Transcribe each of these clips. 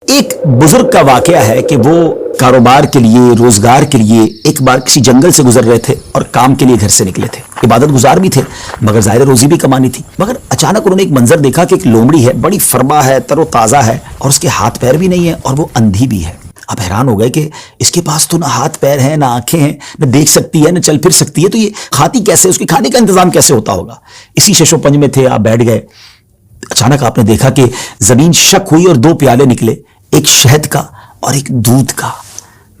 ایک بزرگ کا واقعہ ہے کہ وہ کاروبار کے لیے روزگار کے لیے ایک بار کسی جنگل سے گزر رہے تھے اور کام کے لیے گھر سے نکلے تھے. عبادت گزار بھی تھے مگر ظاہر روزی بھی کمانی تھی. مگر اچانک انہوں نے ایک منظر دیکھا کہ ایک لومڑی ہے, بڑی فربا ہے, تر و تازہ ہے اور اس کے ہاتھ پیر بھی نہیں ہے اور وہ اندھی بھی ہے. اب حیران ہو گئے کہ اس کے پاس تو نہ ہاتھ پیر ہیں نہ آنکھیں ہیں, نہ دیکھ سکتی ہے نہ چل پھر سکتی ہے, تو یہ کھاتی کیسے, اس کے کھانے کا انتظام کیسے ہوتا ہوگا. اسی شش و پنج میں تھے, آپ بیٹھ گئے. اچانک آپ نے دیکھا کہ زمین شک ہوئی اور دو پیالے نکلے, ایک شہد کا اور ایک دودھ کا.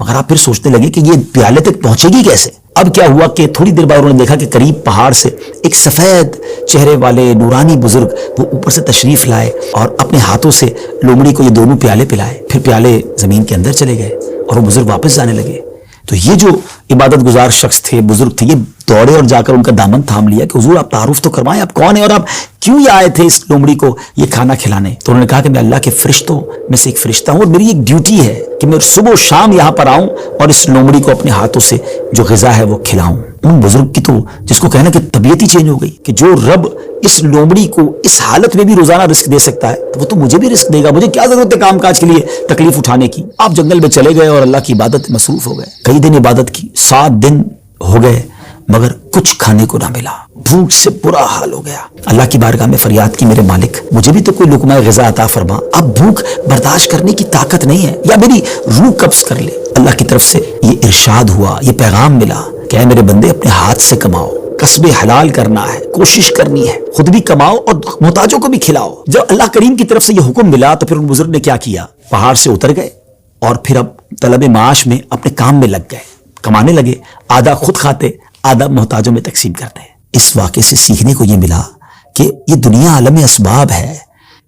مگر آپ پھر سوچنے لگے کہ یہ پیالے تک پہنچے گی کیسے. اب کیا ہوا کہ تھوڑی دیر بعد انہوں نے دیکھا کہ قریب پہاڑ سے ایک سفید چہرے والے نورانی بزرگ وہ اوپر سے تشریف لائے اور اپنے ہاتھوں سے لومڑی کو یہ دونوں پیالے پلائے. پھر پیالے زمین کے اندر چلے گئے اور وہ بزرگ واپس جانے لگے. تو یہ جو عبادت گزار شخص تھے, بزرگ تھے, یہ دوڑے اور جا کر ان کا دامن تھام لیا کہ حضور آپ تعارف تو کروائیں, آپ کون ہیں اور آپ کیوں یہ آئے تھے اس لومڑی کو یہ کھانا کھلانے. تو انہوں نے کہا کہ میں اللہ کے فرشتوں میں سے ایک فرشتہ ہوں اور میری ایک ڈیوٹی ہے کہ میں صبح و شام یہاں پر آؤں اور اس لومڑی کو اپنے ہاتھوں سے جو غذا ہے وہ کھلاؤں. ان بزرگ کی تو جس کو کہنا کہ طبیعت ہی چینج ہو گئی کہ جو رب اس لومڑی کو اس حالت میں بھی روزانہ رزق دے سکتا ہے تو وہ تو مجھے بھی رزق دے گا, مجھے کیا ضرورت ہے کام کاج کے لیے تکلیف اٹھانے کی. آپ جنگل میں چلے گئے اور اللہ کی عبادت میں مصروف ہو گئے. کئی دن عبادت کی, 7 دن ہو گئے مگر کچھ کھانے کو نہ ملا. بھوک سے برا حال ہو گیا. اللہ کی بارگاہ میں فریاد کی, میرے مالک مجھے بھی تو کوئی لقمہ غذا عطا فرما, اب بھوک برداشت کرنے کی طاقت نہیں ہے, یا میری روح قبض کر لے. اللہ کی طرف سے یہ ارشاد ہوا, یہ پیغام ملا کہ اے میرے بندے اپنے ہاتھ سے کماؤ, کسب حلال کرنا ہے, کوشش کرنی ہے, خود بھی کماؤ اور محتاجوں کو بھی کھلاؤ. جب اللہ کریم کی طرف سے یہ حکم ملا تو پھر ان بزرگ نے کیا کیا, پہاڑ سے اتر گئے اور پھر اب طلب معاش میں اپنے کام میں لگ گئے, کمانے لگے. آدھا خود کھاتے, آدھا محتاجوں میں تقسیم کرتے ہیں. اس واقعے سے سیکھنے کو یہ ملا کہ یہ دنیا عالم اسباب ہے.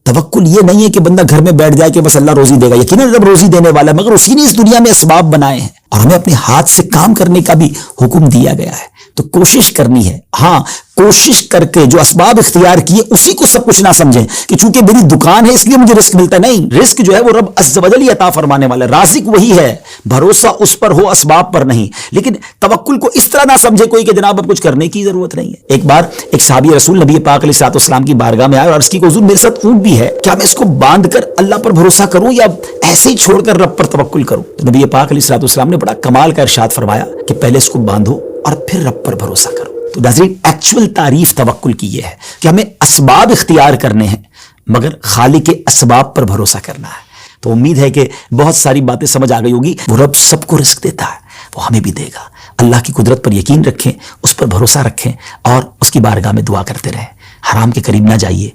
توکل یہ نہیں ہے کہ بندہ گھر میں بیٹھ جائے کہ بس اللہ روزی دے گا. یقیناً رب روزی دینے والا ہے, مگر اسی نے اس دنیا میں اسباب بنائے ہیں اور ہمیں اپنے ہاتھ سے کام کرنے کا بھی حکم دیا گیا ہے. تو کوشش کرنی ہے. ہاں, کوشش کر کے جو اسباب اختیار کیے اسی کو سب کچھ نہ سمجھیں کہ چونکہ میری دکان ہے اس لیے مجھے رزق ملتا ہے. نہیں, رزق جو ہے وہ رب عز و جل ہی عطا فرمانے والا ہے, رازق وہی ہے. بھروسہ اس پر ہو, اسباب پر نہیں. لیکن توکل کو اس طرح نہ سمجھے کوئی کہ جناب اب کچھ کرنے کی ضرورت نہیں ہے. ایک بار ایک صحابی رسول نبی پاک علیہ الصلوۃ والسلام کی بارگاہ میں آئے اور عرض کی کہ حضور میرے ساتھ اونٹ بھی ہے, کیا میں اس کو باندھ کر اللہ پر بھروسہ کروں یا ایسے ہی چھوڑ کر رب پر توکل کروں. تو نبی پاک علیہ الصلوۃ والسلام نے بڑا کمال کا ارشاد فرمایا کہ پہلے اس کو باندھو اور پھر رب پر بھروسہ کرو. تو ناظرین, ایکچول تعریف توکل کی یہ ہے کہ ہمیں اسباب اختیار کرنے ہیں مگر خالق کے اسباب پر بھروسہ کرنا ہے. تو امید ہے کہ بہت ساری باتیں سمجھ آ گئی ہوگی. وہ رب سب کو رزق دیتا ہے, وہ ہمیں بھی دے گا. اللہ کی قدرت پر یقین رکھیں, اس پر بھروسہ رکھیں اور اس کی بارگاہ میں دعا کرتے رہیں. حرام کے قریب نہ جائیے.